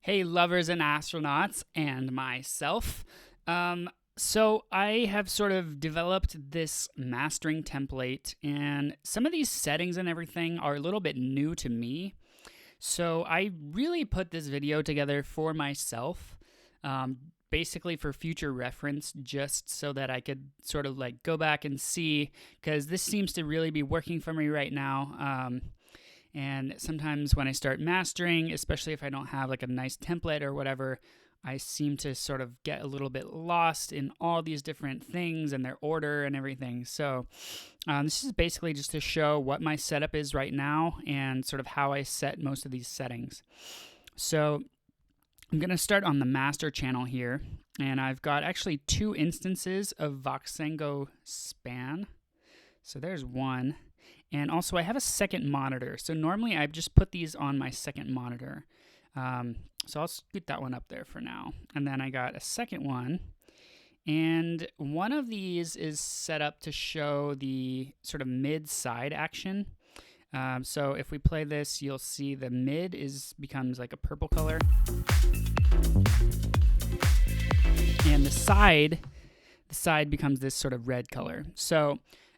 Hey, lovers and astronauts, and myself. So I have sort of developed this mastering template, and some of these settings and everything are a little bit new to me. So I really put this video together for myself, basically for future reference, just so that I could sort of like go back and see, because this seems to really be working for me right now. And sometimes when I start mastering, especially if I don't have like a nice template or whatever, I seem to sort of get a little bit lost in all these different things and their order and everything. So this is basically just to show what my setup is right now and sort of how I set most of these settings. So I'm going to start on the master channel here, and I've got actually two instances of Voxengo span. So there's one. And also I have a second monitor. So normally I just put these on my second monitor. So I'll scoot that one up there for now. And then I got a second one. And one of these is set up to show the sort of mid-side action. So if we play this, you'll see the mid becomes like a purple color. And the side becomes this sort of red color. So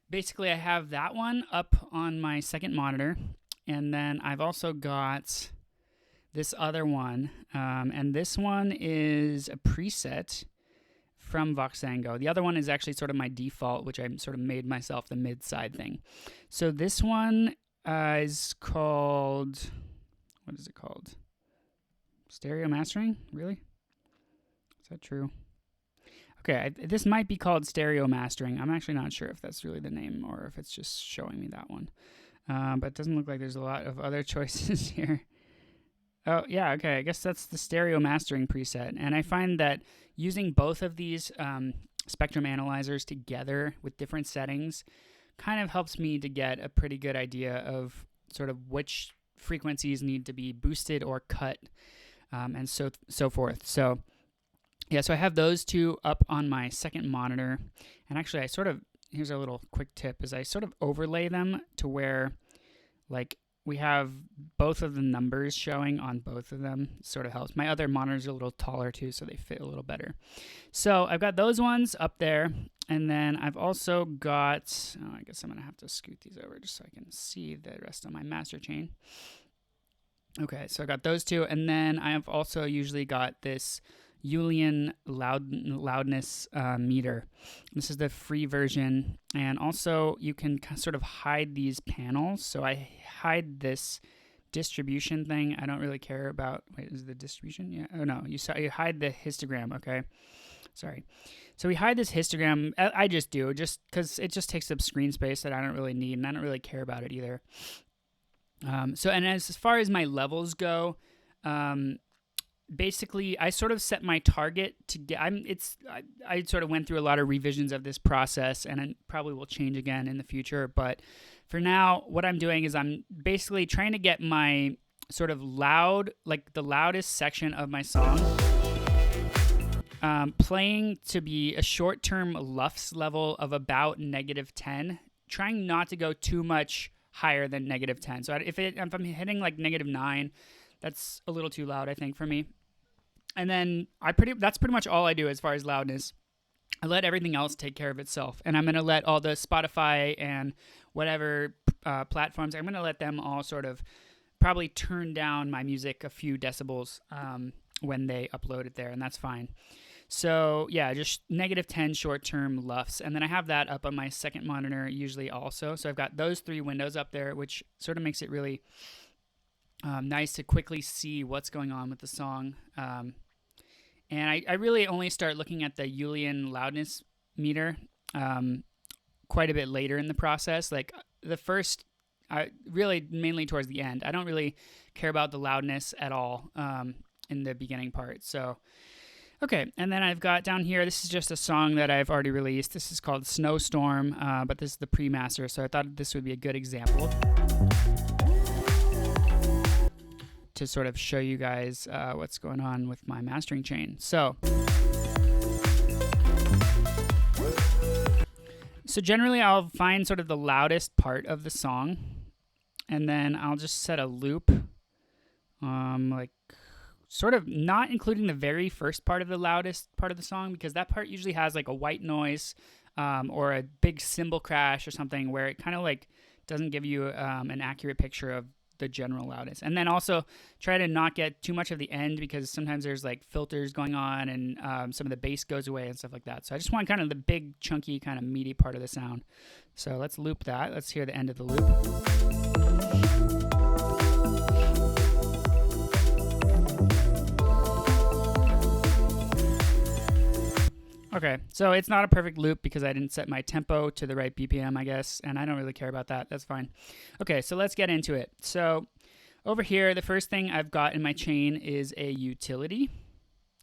basically, I have that one up on my second monitor, and then I've also got this other one, and this one is a preset from Voxengo. The other one is actually sort of my default, which I sort of made myself the mid-side thing. So this one is called, what is it called? Stereo mastering? Really? Is that true? Okay, this might be called stereo mastering. I'm actually not sure if that's really the name or if it's just showing me that one. But it doesn't look like there's a lot of other choices here. Oh, yeah, okay, I guess that's the stereo mastering preset. And I find that using both of these spectrum analyzers together with different settings kind of helps me to get a pretty good idea of sort of which frequencies need to be boosted or cut, and so forth. So yeah, so I have those two up on my second monitor, and actually here's a little quick tip, is I sort of overlay them to where like we have both of the numbers showing on both of them. Sort of helps. My other monitors are a little taller too, so they fit a little better. So I've got those ones up there, and then I've also got, I guess I'm gonna have to scoot these over just so I can see the rest of my master chain. Okay, so I got those two, and then I have also usually got this Julian loudness meter. This is the free version, and also you can sort of hide these panels. So I hide this distribution thing. I don't really care about. Wait, is the distribution? Yeah. Oh no, you hide the histogram. Okay, sorry. So we hide this histogram. I just do, just because it just takes up screen space that I don't really need, and I don't really care about it either. So and as far as my levels go, basically, I sort of set my target to get. I sort of went through a lot of revisions of this process, and it probably will change again in the future. But for now, what I'm doing is I'm basically trying to get my sort of loud, like the loudest section of my song, playing to be a short-term LUFS level of about -10, trying not to go too much higher than -10. So if I'm hitting like -9, that's a little too loud, I think, for me. And then that's pretty much all I do as far as loudness. I let everything else take care of itself. And I'm going to let all the Spotify and whatever platforms, I'm going to let them all sort of probably turn down my music a few decibels when they upload it there, and that's fine. So yeah, just -10 short-term LUFS. And then I have that up on my second monitor usually also. So I've got those three windows up there, which sort of makes it really nice to quickly see what's going on with the song. And I really only start looking at the Julian loudness meter quite a bit later in the process. Like the first, really mainly towards the end. I don't really care about the loudness at all in the beginning part. So, okay, and then I've got down here, this is just a song that I've already released. This is called Snowstorm, but this is the pre-master, so I thought this would be a good example to sort of show you guys what's going on with my mastering chain. So generally I'll find sort of the loudest part of the song, and then I'll just set a loop, like sort of not including the very first part of the loudest part of the song, because that part usually has like a white noise or a big cymbal crash or something where it kind of like doesn't give you an accurate picture of the general loudness. And then also try to not get too much of the end, because sometimes there's like filters going on and some of the bass goes away and stuff like that. So I just want kind of the big chunky kind of meaty part of the sound. So let's loop that. Let's hear the end of the loop. Okay, so it's not a perfect loop because I didn't set my tempo to the right BPM, I guess, and I don't really care about that. That's fine. Okay, so let's get into it. So over here, the first thing I've got in my chain is a utility.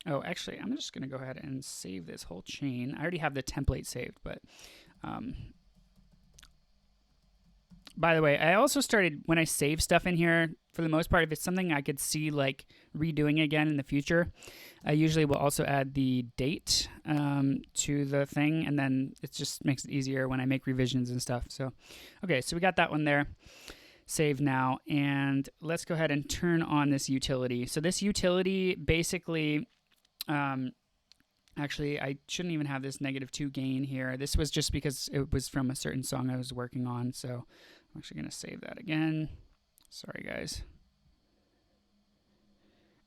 Oh, actually, I'm just going to go ahead and save this whole chain. I already have the template saved, but by the way, I also started, when I save stuff in here, for the most part, if it's something I could see like redoing again in the future, I usually will also add the date to the thing, and then it just makes it easier when I make revisions and stuff. So, okay, so we got that one there. Save now, and let's go ahead and turn on this utility. So this utility basically, actually, I shouldn't even have this -2 gain here. This was just because it was from a certain song I was working on, so I'm actually going to save that again. Sorry, guys.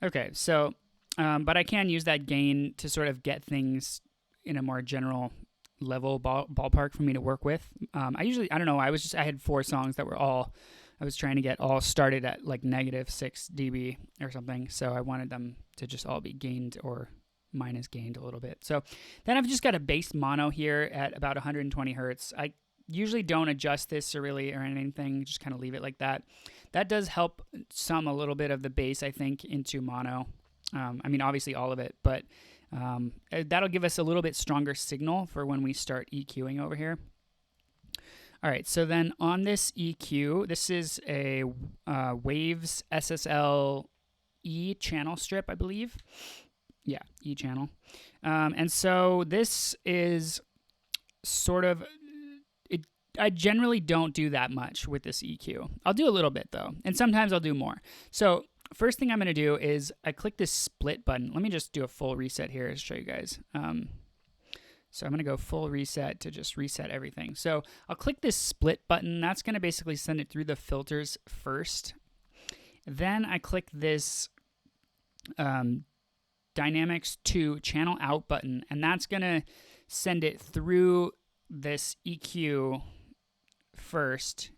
Okay, so, but I can use that gain to sort of get things in a more general level ballpark for me to work with. I don't know, I had 4 songs that were all, I was trying to get all started at like -6 dB or something, so I wanted them to just all be gained or minus gained a little bit. So then I've just got a bass mono here at about 120 hertz. I usually don't adjust this or anything, just kind of leave it like that. That does help sum a little bit of the bass, I think, into mono. I mean, obviously all of it, but that'll give us a little bit stronger signal for when we start EQing over here. All right, so then on this EQ, this is a Waves Ssl E channel strip, I believe. Yeah, E channel. And so this is sort of, I generally don't do that much with this EQ. I'll do a little bit though, and sometimes I'll do more. So first thing I'm going to do is I click this split button. Let me just do a full reset here to show you guys. So I'm going to go full reset to just reset everything. So I'll click this split button. That's going to basically send it through the filters first. Then I click this Dynamics 2 channel out button, and that's going to send it through this EQ first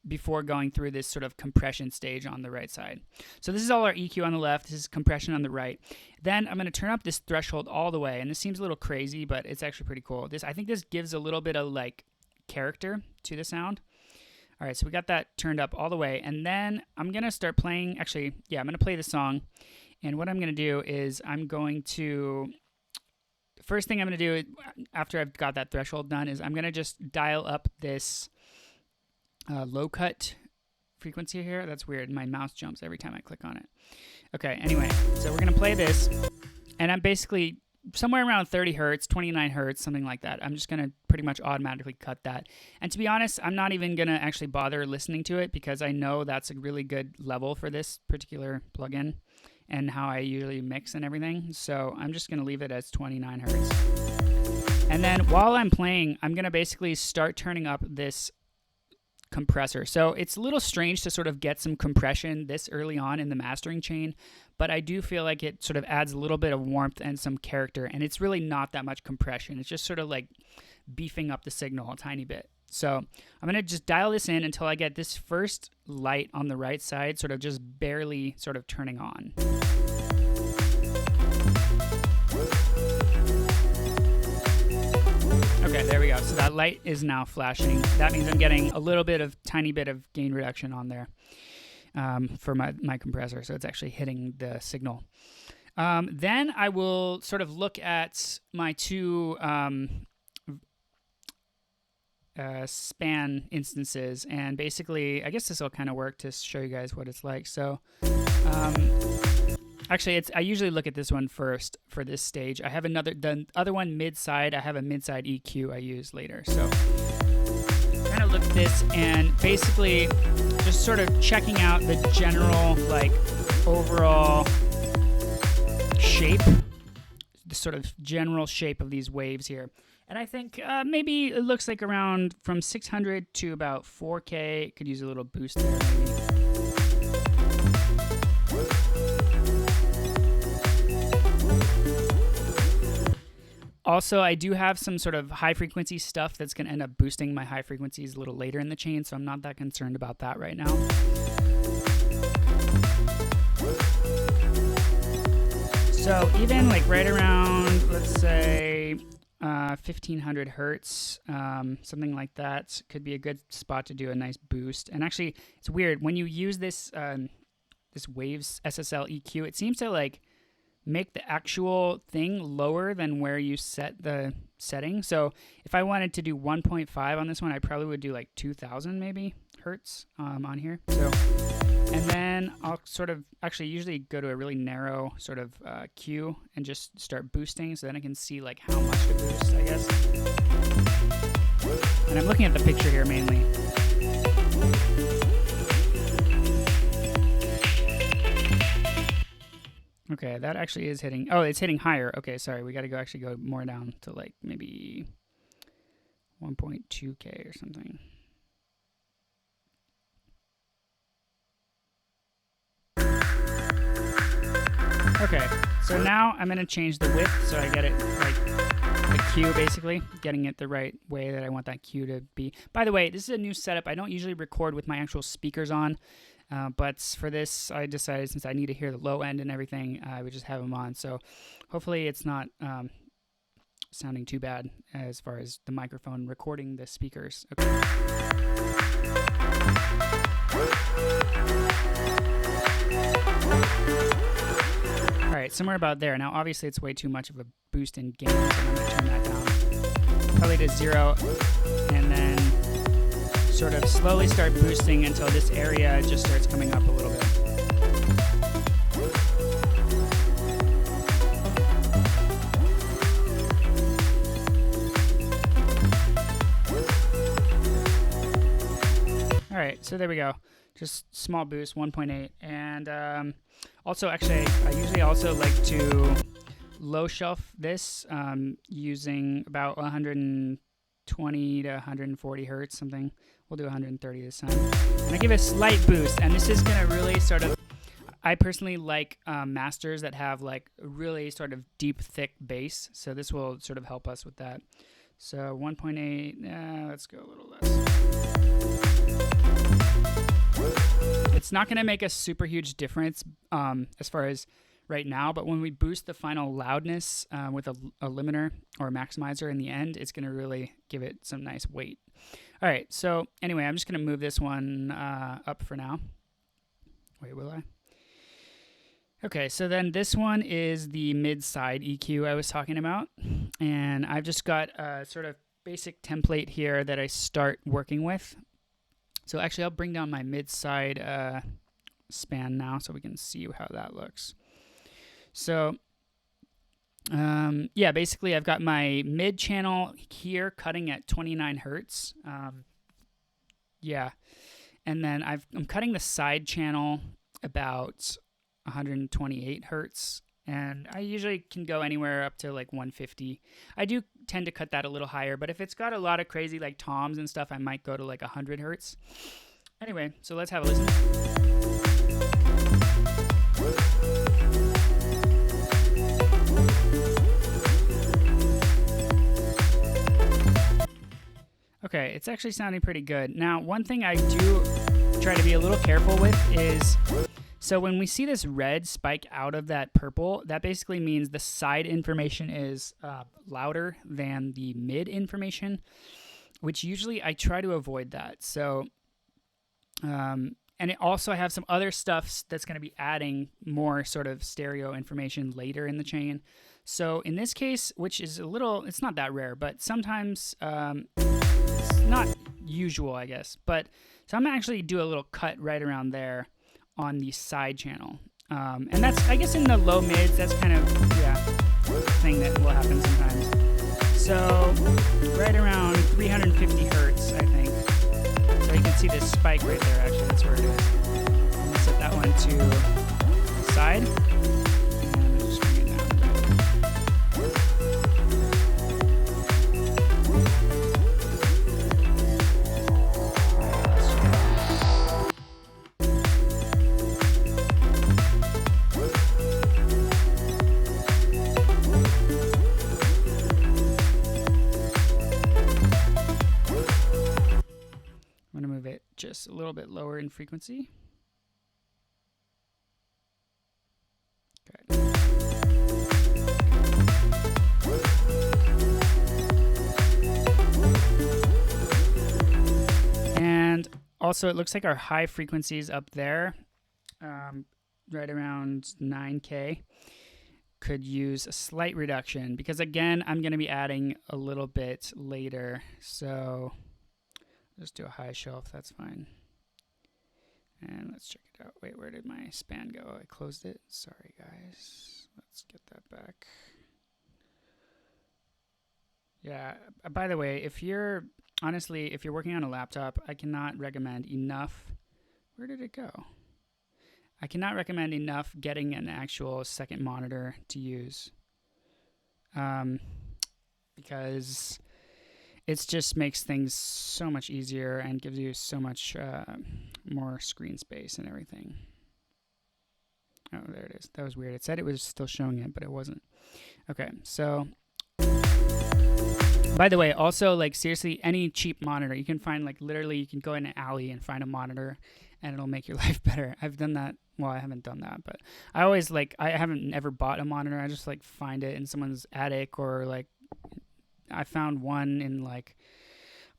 before going through this sort of compression stage on the right side. So this is all our EQ on the left, this is compression on the right. Then I'm going to turn up this threshold all the way, and this seems a little crazy, but it's actually pretty cool. I think this gives a little bit of like character to the sound. All right, so we got that turned up all the way, and then I'm going to start playing, actually, yeah, I'm going to play the song, and what I'm going to do is first thing I'm going to do after I've got that threshold done is I'm going to just dial up this low cut frequency here. That's weird. My mouse jumps every time I click on it. Okay, anyway, so we're going to play this, and I'm basically somewhere around 30 hertz, 29 hertz, something like that. I'm just going to pretty much automatically cut that. And to be honest, I'm not even going to actually bother listening to it because I know that's a really good level for this particular plugin and how I usually mix and everything. So I'm just going to leave it as 29 hertz. And then while I'm playing, I'm going to basically start turning up this compressor. So it's a little strange to sort of get some compression this early on in the mastering chain, but I do feel like it sort of adds a little bit of warmth and some character, and it's really not that much compression. It's just sort of like beefing up the signal a tiny bit. So I'm going to just dial this in until I get this first light on the right side sort of just barely sort of turning on. Okay, there we go. So that light is now flashing. That means I'm getting a little bit of, tiny bit of gain reduction on there for my compressor. So it's actually hitting the signal. Then I will sort of look at my 2 span instances, and basically, I guess this will kind of work to show you guys what it's like. So actually, I usually look at this one first for this stage. I have the other one mid-side. I have a mid-side EQ I use later. So kind of look at this and basically just sort of checking out the general like overall shape, the sort of general shape of these waves here. And I think maybe it looks like around from 600 to about 4K. Could use a little boost there maybe. Also, I do have some sort of high frequency stuff that's going to end up boosting my high frequencies a little later in the chain, so I'm not that concerned about that right now. So even like right around, let's say 1500 hertz, something like that could be a good spot to do a nice boost. And actually, it's weird when you use this this Waves Ssl EQ, it seems to like make the actual thing lower than where you set the setting. So if I wanted to do 1.5 on this one, I probably would do like 2000 maybe hertz on here. So, and then I'll sort of actually usually go to a really narrow sort of Q and just start boosting, so then I can see like how much to boost, I guess. And I'm looking at the picture here mainly. Okay, that actually is hitting. Oh, it's hitting higher. Okay, sorry. We got to go actually go more down to like maybe 1.2K or something. Okay, so now I'm going to change the width so I get it like the Q basically, getting it the right way that I want that Q to be. By the way, this is a new setup. I don't usually record with my actual speakers on. But for this, I decided since I need to hear the low end and everything, I would just have them on. So hopefully it's not sounding too bad as far as the microphone recording the speakers. Okay. All right, somewhere about there. Now, obviously, it's way too much of a boost in gain, so I'm going to turn that down. Probably to 0, and then sort of slowly start boosting until this area just starts coming up a little bit. All right, so there we go. Just small boost, 1.8. And also, actually, I usually also like to low shelf this using about 120 to 140 hertz, something. We'll do 130 this time. And I give it a slight boost, and this is going to really sort of, I personally like masters that have like a really sort of deep, thick bass. So this will sort of help us with that. So 1.8, let's go a little less. It's not going to make a super huge difference as far as right now, but when we boost the final loudness with a limiter or a maximizer in the end, it's going to really give it some nice weight. All right, so anyway, I'm just going to move this one up for now. Wait, will I? Okay, so then this one is the mid-side EQ I was talking about, and I've just got a sort of basic template here that I start working with. So actually, I'll bring down my mid-side span now so we can see how that looks. So yeah, basically I've got my mid channel here cutting at 29 hertz. Yeah, and then I'm cutting the side channel about 128 hertz, and I usually can go anywhere up to like 150. I do tend to cut that a little higher, but if it's got a lot of crazy like toms and stuff, I might go to like 100 hertz. Anyway, so let's have a listen. Okay, it's actually sounding pretty good. Now, one thing I do try to be a little careful with is, so when we see this red spike out of that purple, that basically means the side information is louder than the mid information, which usually I try to avoid that. So, and it also I have some other stuff that's going to be adding more sort of stereo information later in the chain. So in this case, which is a little, it's not that rare, but sometimes it's not usual, I guess. But so I'm going to actually do a little cut right around there on the side channel. And that's, I guess in the low mids, that's kind of, yeah, thing that will happen sometimes. So right around 350 hertz, I think. So you can see this spike right there, actually, that's where it is. I'm going to set that one to little bit lower in frequency. Okay. And also, it looks like our high frequencies up there, right around 9K, could use a slight reduction, because again, I'm going to be adding a little bit later. So just do a high shelf, that's fine. And let's check it out. Wait, where did my span go? I closed it. Sorry, guys. Let's get that back. Yeah, by the way, if you're working on a laptop, I cannot recommend enough. Where did it go? I cannot recommend enough getting an actual second monitor to use. Because it just makes things so much easier and gives you so much more screen space and everything. Oh, there it is. That was weird. It said it was still showing it, but it wasn't. Okay, so by the way, also, like, seriously, any cheap monitor, you can find, like, literally you can go in an alley and find a monitor and it'll make your life better. I've done that. Well, I haven't done that, but I always, like, I haven't never bought a monitor. I just, like, find it in someone's attic, or, like, I found one in, like,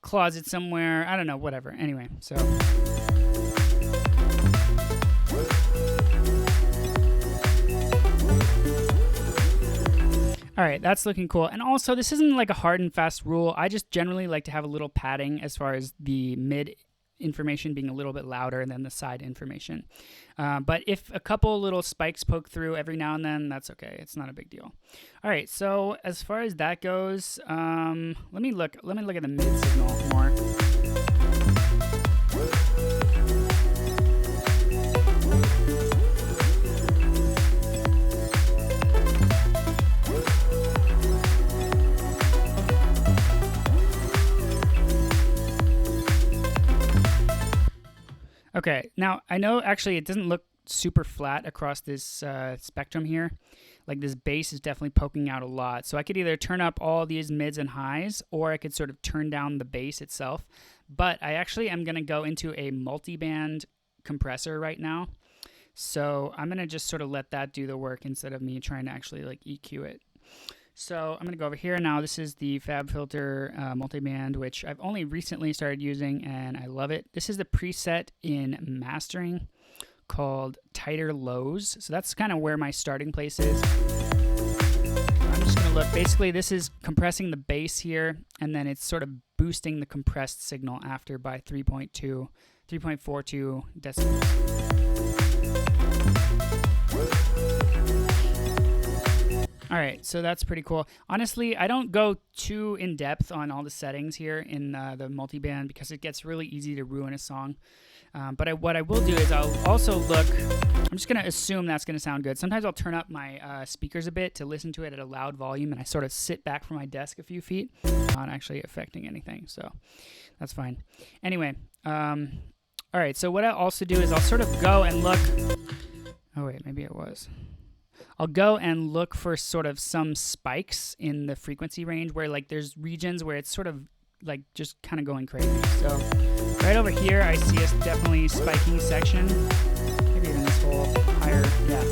closet somewhere. I don't know, whatever. Anyway, so all right, that's looking cool. And also, this isn't like a hard and fast rule. I just generally like to have a little padding as far as the mid information being a little bit louder than the side information. But if a couple little spikes poke through every now and then, that's okay. It's not a big deal. All right, so as far as that goes, let me look at the mid signal more. Okay, now I know actually it doesn't look super flat across this spectrum here. Like, this bass is definitely poking out a lot. So I could either turn up all these mids and highs, or I could sort of turn down the bass itself. But I actually am going to go into a multiband compressor right now. So I'm going to just sort of let that do the work instead of me trying to actually, like, EQ it. So I'm going to go over here now. This is the Fabfilter Multiband, which I've only recently started using, and I love it. This is the preset in mastering called Tighter Lows. So that's kind of where my starting place is. I'm just going to look. Basically, this is compressing the bass here, and then it's sort of boosting the compressed signal after by 3.42 decibels. All right, so that's pretty cool. Honestly, I don't go too in depth on all the settings here in the multiband, because it gets really easy to ruin a song. But what I will do is I'll also look. I'm just going to assume that's going to sound good. Sometimes I'll turn up my speakers a bit to listen to it at a loud volume, and I sort of sit back from my desk a few feet, not actually affecting anything. So that's fine. Anyway, all right, so what I'll also do is I'll sort of go and look. Oh, wait, maybe it was. I'll go and look for sort of some spikes in the frequency range where, like, there's regions where it's sort of like just kind of going crazy. So right over here, I see a definitely spiking section. Maybe even this whole higher, yeah.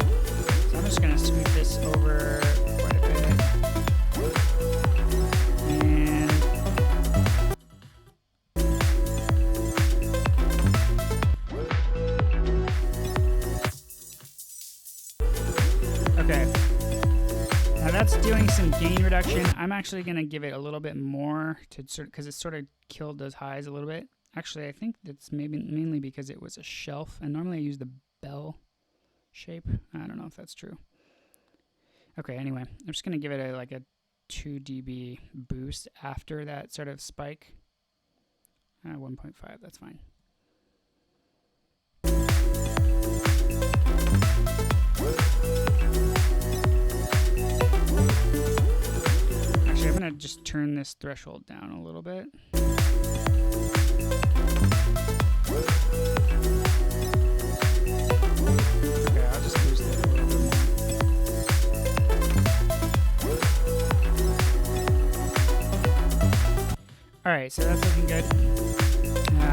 So I'm just gonna scoot this over quite a bit. And okay. Now that's doing some gain reduction. I'm actually going to give it a little bit more to because it sort of killed those highs a little bit. Actually, I think that's maybe mainly because it was a shelf, and normally I use the bell shape. I don't know if that's true. Okay, anyway, I'm just going to give it like a 2 dB boost after that sort of spike. 1.5, that's fine. I'm going to just turn this threshold down a little bit. Okay, I'll just boost it a little bit more. Alright, so that's looking good.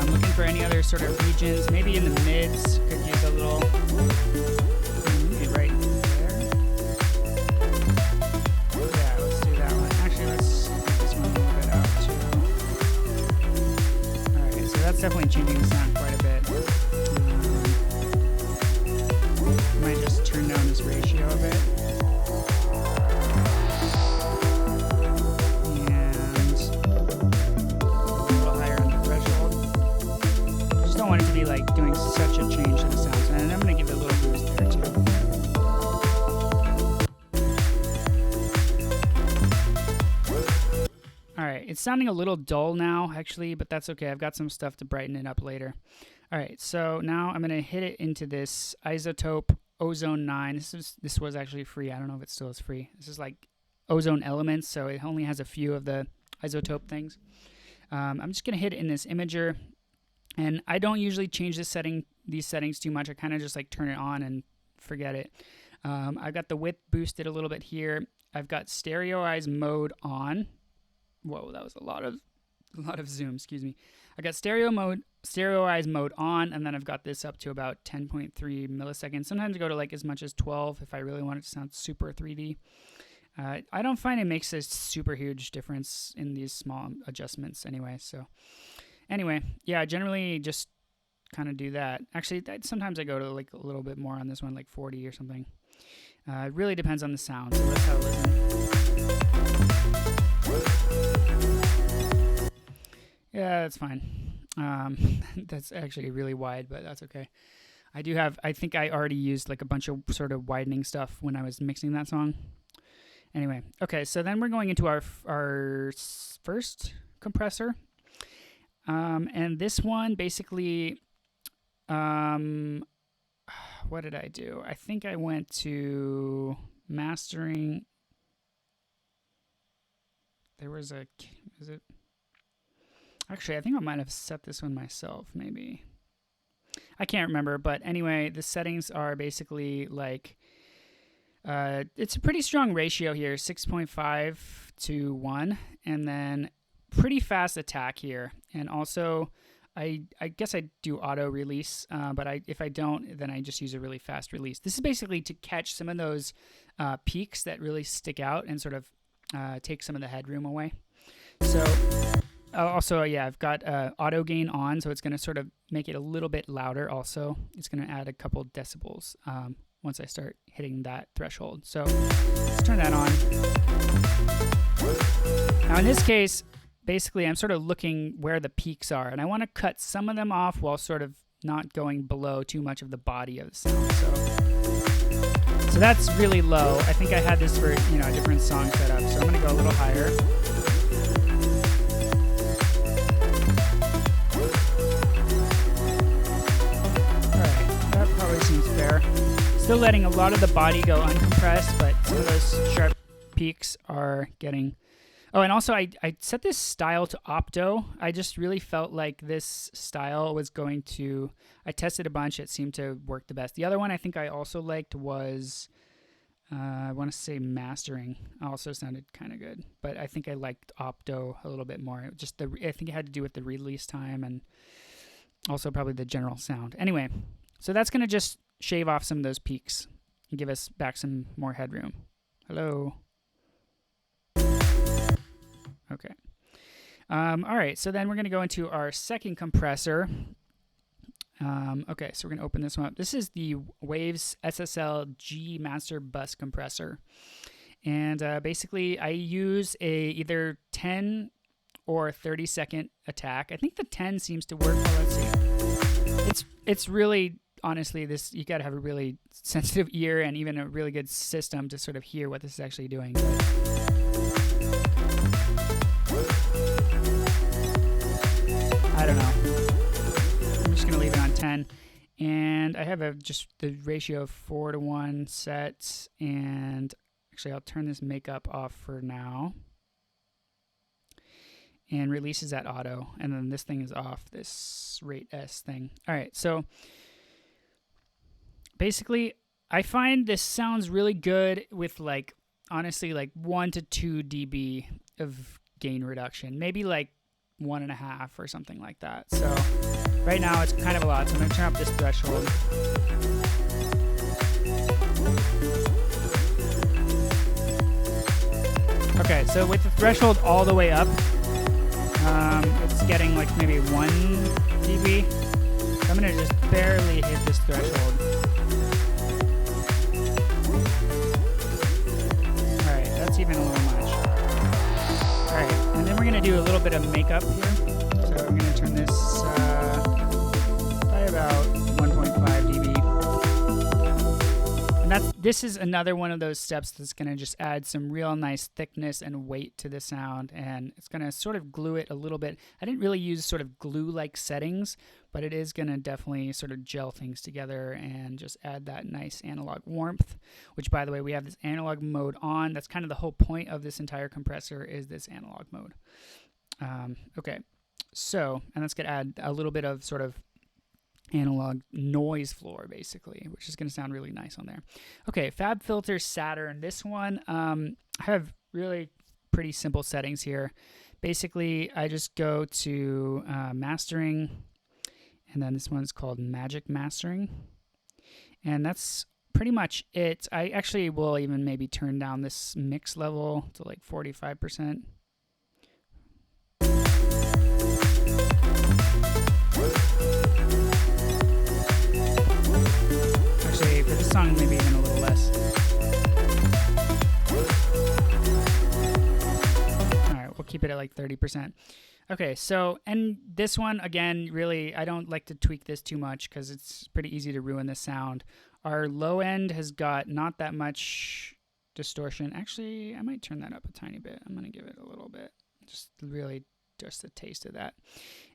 Looking for any other sort of regions, maybe in the mids, could use a little, maybe right there. Yeah, let's do that one. Actually, let's get this one a little bit out too. Alright, so that's definitely changing the sound quite a bit. Might just turn down this ratio a bit. Want it to be like doing such a change to the sound, and I'm going to give it a little boost there too. Alright, it's sounding a little dull now actually, but that's okay. I've got some stuff to brighten it up later. Alright, so now I'm going to hit it into this Isotope Ozone 9. This was actually free. I don't know if it still is free. This is like ozone elements, so it only has a few of the isotope things. I'm just going to hit it in this imager. And I don't usually change these settings too much. I kind of just like turn it on and forget it. I've got the width boosted a little bit here. I've got stereoize mode on. Whoa, that was a lot of zoom. Excuse me. I got stereoize mode on, and then I've got this up to about 10.3 milliseconds. Sometimes I go to like as much as 12 if I really want it to sound super 3D. I don't find it makes a super huge difference in these small adjustments anyway. So. Anyway, yeah, I generally just kind of do that. Actually, sometimes I go to like a little bit more on this one, like 40 or something. It really depends on the sound, so let's have a listen. Yeah, that's fine. That's actually really wide, but that's okay. I think I already used like a bunch of sort of widening stuff when I was mixing that song. Anyway, okay, so then we're going into our first compressor. And this one basically, what did I do? I think I went to mastering. Actually, I think I might have set this one myself, maybe. I can't remember, but anyway, the settings are basically like, it's a pretty strong ratio here, 6.5 to 1, and then pretty fast attack here, and also I guess I do auto release, but if I don't, then I just use a really fast release. This is basically to catch some of those peaks that really stick out and sort of take some of the headroom away. So also, yeah, I've got auto gain on, so it's going to sort of make it a little bit louder. Also, it's going to add a couple decibels once I start hitting that threshold. So let's turn that on. Now in this case, basically, I'm sort of looking where the peaks are, and I want to cut some of them off while sort of not going below too much of the body of the sound. So that's really low. I think I had this for a different song setup, so I'm going to go a little higher. All right, that probably seems fair. Still letting a lot of the body go uncompressed, but some of those sharp peaks are getting. Oh, and also I set this style to opto. I just really felt like this style was going to, I tested a bunch, it seemed to work the best. The other one I think I also liked was, I want to say mastering. Also sounded kind of good, but I think I liked opto a little bit more. I think it had to do with the release time and also probably the general sound. Anyway, so that's going to just shave off some of those peaks and give us back some more headroom. Hello. Okay. All right, so then we're going to go into our second compressor. Okay, so we're going to open this one up. This is the Waves Ssl G Master Bus Compressor. And basically, I use either 10 or 30-second attack. I think the 10 seems to work. Well, let's see. It's really, honestly, you got to have a really sensitive ear and even a really good system to sort of hear what this is actually doing. I don't know. I'm just going to leave it on 10. And I have just the ratio of 4:1 set. And actually, I'll turn this makeup off for now. And releases at auto. And then this thing is off, this rate S thing. All right, so basically, I find this sounds really good with honestly 1 to 2 dB of gain reduction. Maybe 1.5 or something like that. So Right now it's kind of a lot, so I'm going to turn up this threshold. Okay, so with the threshold all the way up, it's getting like maybe 1 dB. So I'm going to just barely hit this threshold. Alright, that's even a little much. Alright, and then we're going to do a little bit of makeup here. So I'm going to turn this by about 1.5 dB. And this is another one of those steps that's going to just add some real nice thickness and weight to the sound, and it's going to sort of glue it a little bit. I didn't really use sort of glue-like settings, but it is going to definitely sort of gel things together and just add that nice analog warmth, which, by the way, we have this analog mode on. That's kind of the whole point of this entire compressor, is this analog mode. Okay, so, and that's going to add a little bit of sort of analog noise floor, basically, which is going to sound really nice on there. Okay, Fabfilter Saturn. This one, I have really pretty simple settings here. Basically, I just go to mastering, and then this one's called magic mastering, and that's pretty much it. I actually will even maybe turn down this mix level to like 45%. Actually, for this song, maybe even a little less. Alright, we'll keep it at like 30%. Okay, so, and this one, again, really, I don't like to tweak this too much because it's pretty easy to ruin the sound. Our low end has got not that much distortion. Actually, I might turn that up a tiny bit. I'm going to give it a little bit. Just really just a taste of that.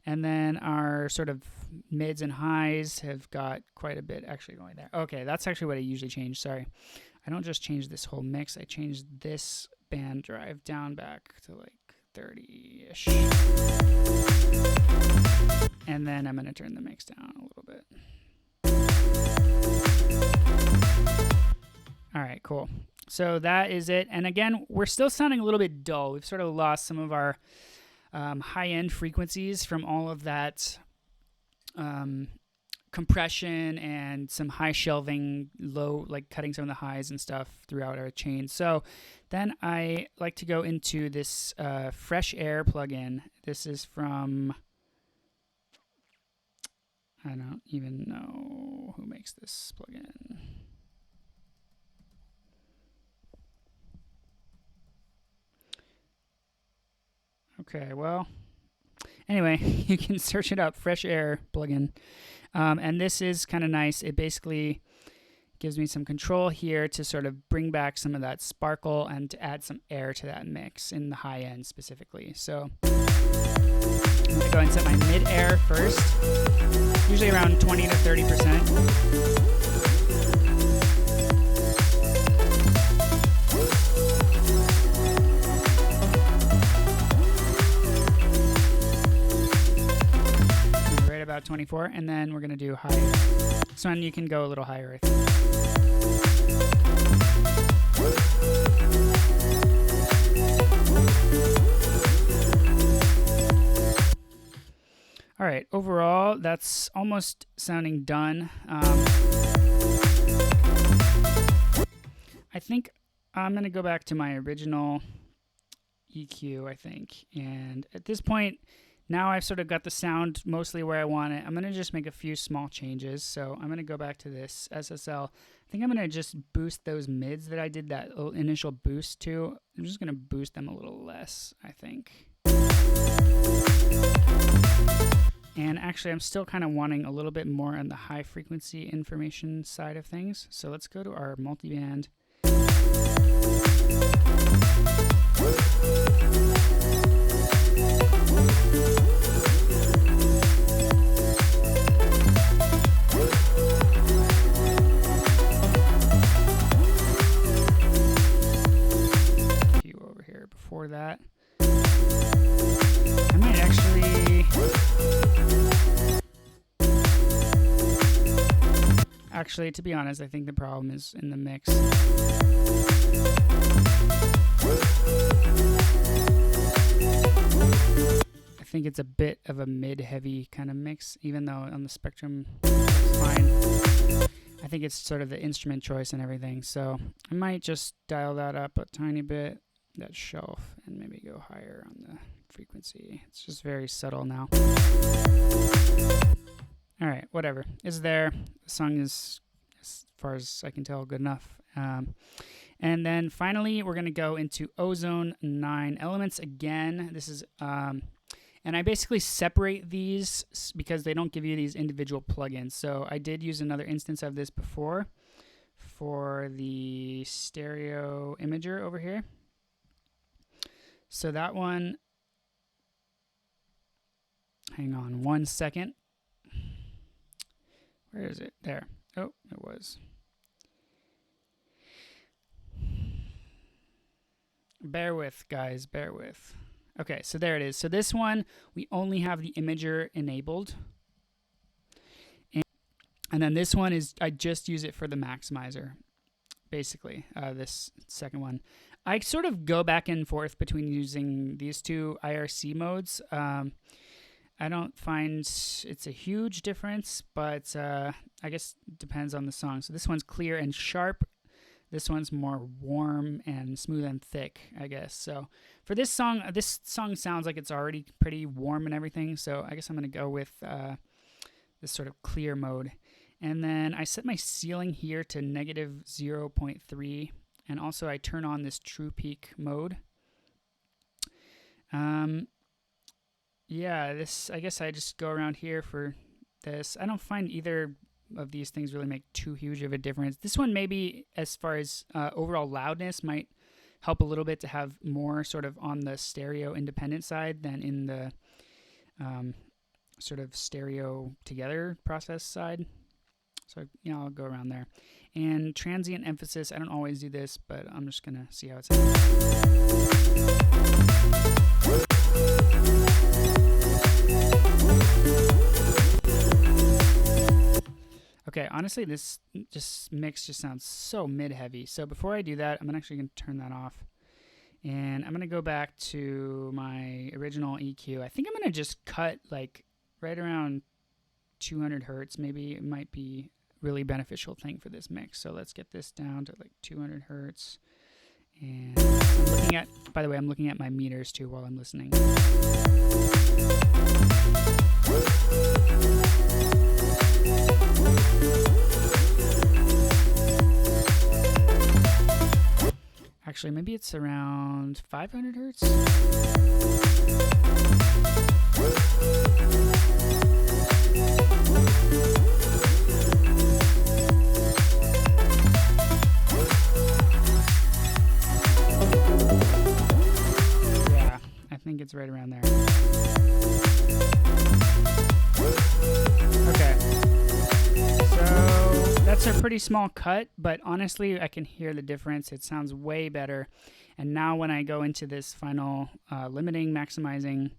And then our sort of mids and highs have got quite a bit actually going there. Okay, that's actually what I usually change. Sorry. I don't just change this whole mix. I change this band drive down back to like 30-ish. And then I'm going to turn the mix down a little bit. All right, cool. So that is it. And again, we're still sounding a little bit dull. We've sort of lost some of our high-end frequencies from all of that compression and some high shelving, low, like cutting some of the highs and stuff throughout our chain. So then I like to go into this Fresh Air plugin. This is from, I don't even know who makes this plugin. Okay, well, anyway, you can search it up, Fresh Air plugin. And this is kind of nice. It basically gives me some control here to sort of bring back some of that sparkle and to add some air to that mix in the high end specifically. So I'm going to go and set my mid-air first, usually around 20 to 30%. About 24, and then we're going to do higher. So then you can go a little higher, I think. All right, overall, that's almost sounding done. I think I'm going to go back to my original EQ, I think. And at this point, now I've sort of got the sound mostly where I want it. I'm going to just make a few small changes. So I'm going to go back to this Ssl. I think I'm going to just boost those mids that I did that initial boost to. I'm just going to boost them a little less, I think. And actually, I'm still kind of wanting a little bit more on the high frequency information side of things. So let's go to our multiband. Before that, I might actually, to be honest, I think the problem is in the mix. I think it's a bit of a mid-heavy kind of mix, even though on the Spectrum it's fine. I think it's sort of the instrument choice and everything. So I might just dial that up a tiny bit, that shelf, and maybe go higher on the frequency. It's just very subtle now. All right, whatever. It's there. The song is, as far as I can tell, good enough. And then finally, we're going to go into Ozone 9 elements again. This is, and I basically separate these because they don't give you these individual plugins. So I did use another instance of this before for the stereo imager over here. So that one, hang on 1 second. Where is it? There. Oh, it was. Bear with, guys, bear with. Okay, so there it is. So this one, we only have the imager enabled. And then this one is, I just use it for the maximizer, basically, this second one. I sort of go back and forth between using these two IRC modes. I don't find it's a huge difference, but I guess it depends on the song. So this one's clear and sharp. This one's more warm and smooth and thick, I guess. So for this song sounds like it's already pretty warm and everything. So I guess I'm going to go with this sort of clear mode. And then I set my ceiling here to -0.3. And also I turn on this true peak mode. Yeah, this, I guess I just go around here for this. I don't find either of these things really make too huge of a difference. This one maybe, as far as overall loudness, might help a little bit to have more sort of on the stereo independent side than in the sort of stereo together process side. So, you know, I'll go around there. And transient emphasis, I don't always do this, but I'm just going to see how it sounds. Okay, honestly, this mix just sounds so mid-heavy. So before I do that, I'm actually going to turn that off. And I'm going to go back to my original EQ. I think I'm going to just cut like right around 200 hertz. Maybe it might be a really beneficial thing for this mix. So let's get this down to like 200 hertz. And I'm looking at, by the way, I'm looking at my meters too while I'm listening. Actually, maybe it's around 500 hertz. Yeah, I think it's right around there. Okay. So that's a pretty small cut, but honestly, I can hear the difference. It sounds way better. And now when I go into this final limiting, maximizing,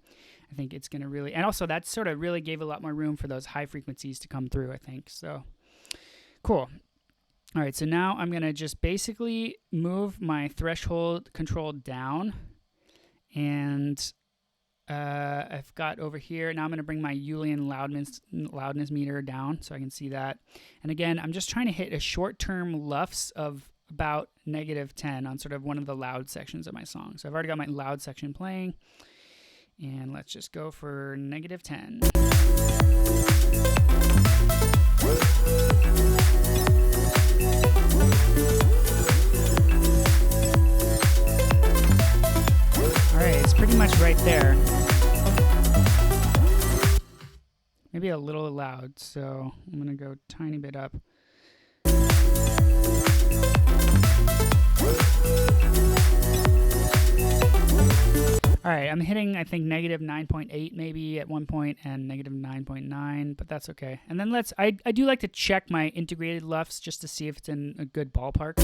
I think it's going to really, and also that sort of really gave a lot more room for those high frequencies to come through, I think. So cool. All right, so now I'm going to just basically move my threshold control down, and I've got over here, now I'm going to bring my Julian loudness meter down so I can see that. And again, I'm just trying to hit a short-term LUFS of about -10 on sort of one of the loud sections of my song. So I've already got my loud section playing, and let's just go for -10. All right, it's pretty much right there. Maybe a little loud, so I'm going to go a tiny bit up. All right, I'm hitting, I think, -9.8 maybe at one point and -9.9, but that's okay. And then I do like to check my integrated LUFS just to see if it's in a good ballpark.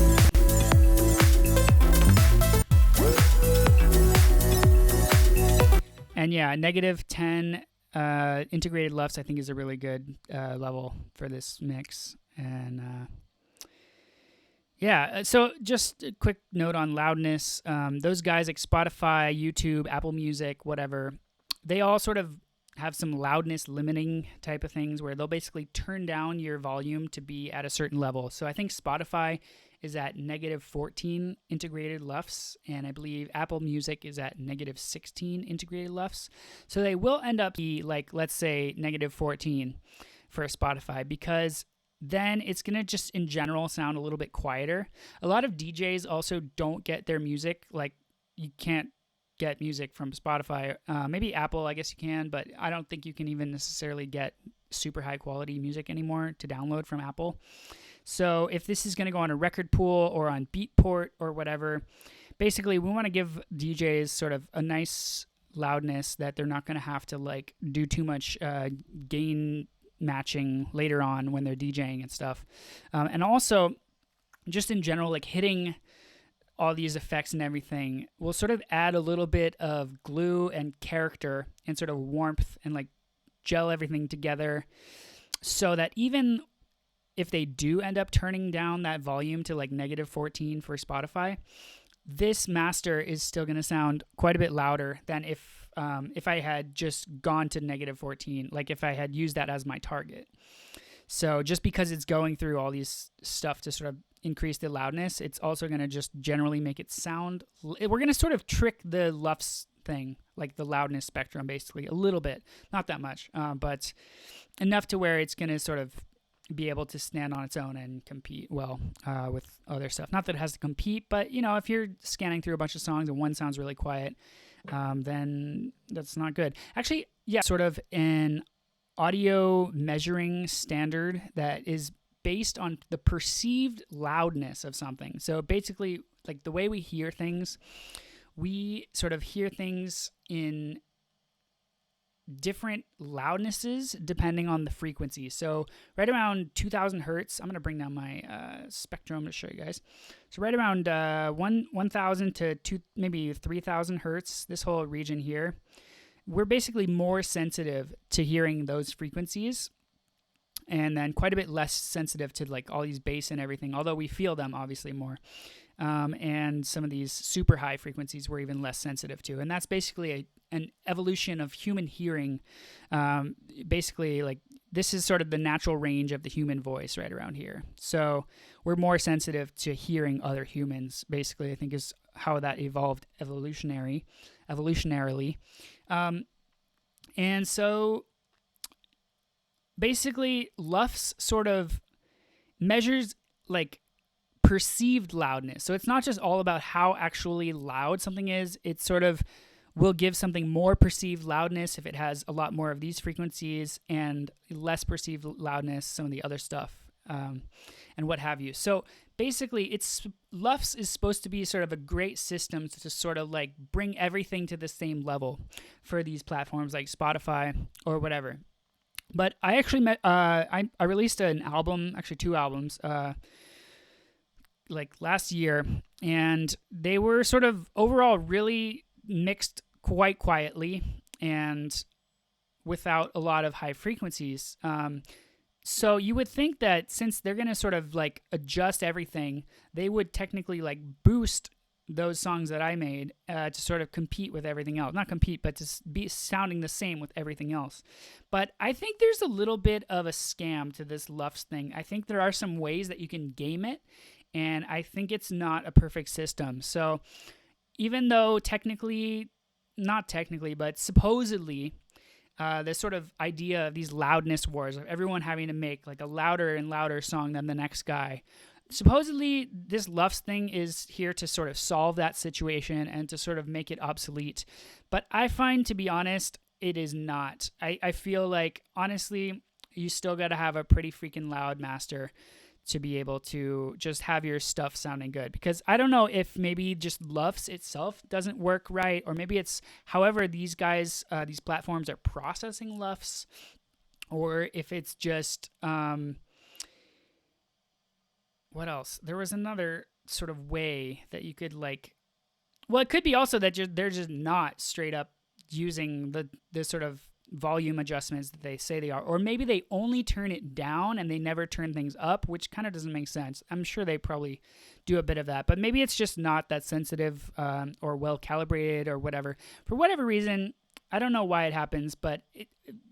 And yeah, -10 integrated LUFS I think is a really good level for this mix. And yeah, so just a quick note on loudness. Those guys like Spotify, YouTube, Apple Music, whatever, they all sort of have some loudness limiting type of things where they'll basically turn down your volume to be at a certain level. So I think Spotify is at -14 integrated LUFS, and I believe Apple Music is at -16 integrated LUFS. So they will end up be like, let's say, -14 for Spotify, because then it's going to just in general sound a little bit quieter. A lot of DJs also don't get their music, like you can't get music from Spotify. Maybe Apple, I guess you can, but I don't think you can even necessarily get super high quality music anymore to download from Apple. So if this is going to go on a record pool or on Beatport or whatever, basically we want to give DJs sort of a nice loudness that they're not going to have to like do too much gain matching later on when they're DJing and stuff. And also just in general, like hitting all these effects and everything will sort of add a little bit of glue and character and sort of warmth and like gel everything together, so that even if they do end up turning down that volume to like -14 for Spotify, this master is still going to sound quite a bit louder than if I had just gone to -14, like if I had used that as my target. So just because it's going through all these stuff to sort of increase the loudness, it's also going to just generally make it sound, we're going to sort of trick the LUFS thing, like the loudness spectrum, basically a little bit, not that much, but enough to where it's going to sort of be able to stand on its own and compete well with other stuff. Not that it has to compete, but you know, if you're scanning through a bunch of songs and one sounds really quiet, then that's not good. Actually, yeah, sort of an audio measuring standard that is based on the perceived loudness of something. So basically, like the way we hear things, we sort of hear things in different loudnesses depending on the frequency. So right around 2000 hertz, I'm going to bring down my spectrum to show you guys. So right around 1000 to maybe 3000 hertz, this whole region here, we're basically more sensitive to hearing those frequencies, and then quite a bit less sensitive to like all these bass and everything, although we feel them obviously more. And some of these super high frequencies we're even less sensitive to. And that's basically an evolution of human hearing. Basically, like this is sort of the natural range of the human voice right around here. So we're more sensitive to hearing other humans, basically, I think is how that evolved evolutionarily. And so basically, LUFS sort of measures like perceived loudness. So it's not just all about how actually loud something is. It sort of will give something more perceived loudness if it has a lot more of these frequencies, and less perceived loudness, some of the other stuff, and what have you. So basically, LUFS is supposed to be sort of a great system to sort of like bring everything to the same level for these platforms like Spotify or whatever. But I actually I released an album, actually 2 albums, like last year, and they were sort of overall really mixed quite quietly and without a lot of high frequencies. So you would think that since they're going to sort of like adjust everything, they would technically like boost those songs that I made to sort of compete with everything else. Not compete, but to be sounding the same with everything else. But I think there's a little bit of a scam to this LUFS thing. I think there are some ways that you can game it, and I think it's not a perfect system. So even though not technically, but supposedly, this sort of idea of these loudness wars, of everyone having to make like a louder and louder song than the next guy, supposedly this LUFS thing is here to sort of solve that situation and to sort of make it obsolete. But I find, to be honest, it is not. I feel like, honestly, you still got to have a pretty freaking loud master to be able to just have your stuff sounding good. Because I don't know if maybe just LUFS itself doesn't work right, or maybe it's however these guys, these platforms are processing LUFS, or if it's just... what else? There was another sort of way that you could like... Well, it could be also that they're just not straight up using the sort of volume adjustments that they say they are. Or maybe they only turn it down and they never turn things up, which kind of doesn't make sense. I'm sure they probably do a bit of that. But maybe it's just not that sensitive or well calibrated or whatever. For whatever reason, I don't know why it happens, but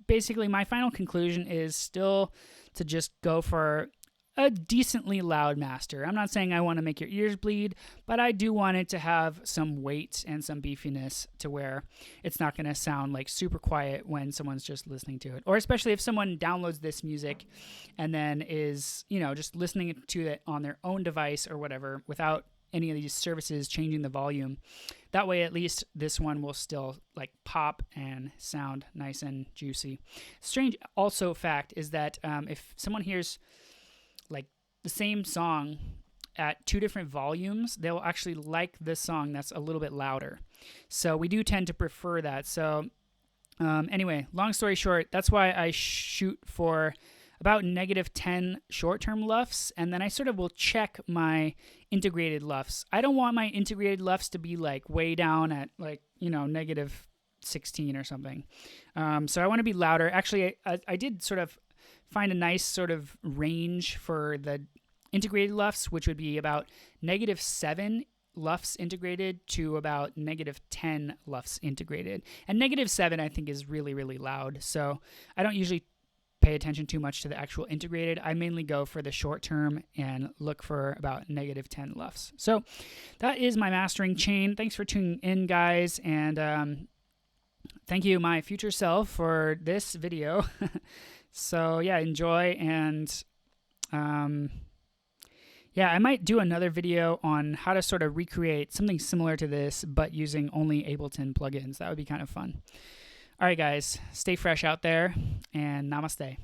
basically my final conclusion is still to just go for a decently loud master. I'm not saying I want to make your ears bleed, but I do want it to have some weight and some beefiness to where it's not going to sound like super quiet when someone's just listening to it. Or especially if someone downloads this music and then is, just listening to it on their own device or whatever without any of these services changing the volume. That way, at least this one will still like pop and sound nice and juicy. Strange also fact is that if someone hears like the same song at 2 different volumes, they'll actually like this song that's a little bit louder. So we do tend to prefer that. So anyway, long story short, that's why I shoot for about -10 short-term LUFS, and then I sort of will check my integrated LUFS. I don't want my integrated LUFS to be like way down at like, -16 or something. So I want to be louder. Actually, I did sort of find a nice sort of range for the integrated LUFS, which would be about -7 LUFS integrated to about -10 LUFS integrated. And -7 I think is really, really loud. So I don't usually pay attention too much to the actual integrated. I mainly go for the short term and look for about -10 LUFS. So that is my mastering chain. Thanks for tuning in, guys. And thank you, my future self, for this video. So yeah, enjoy. And yeah, I might do another video on how to sort of recreate something similar to this, but using only Ableton plugins. That would be kind of fun. All right, guys, stay fresh out there, and namaste.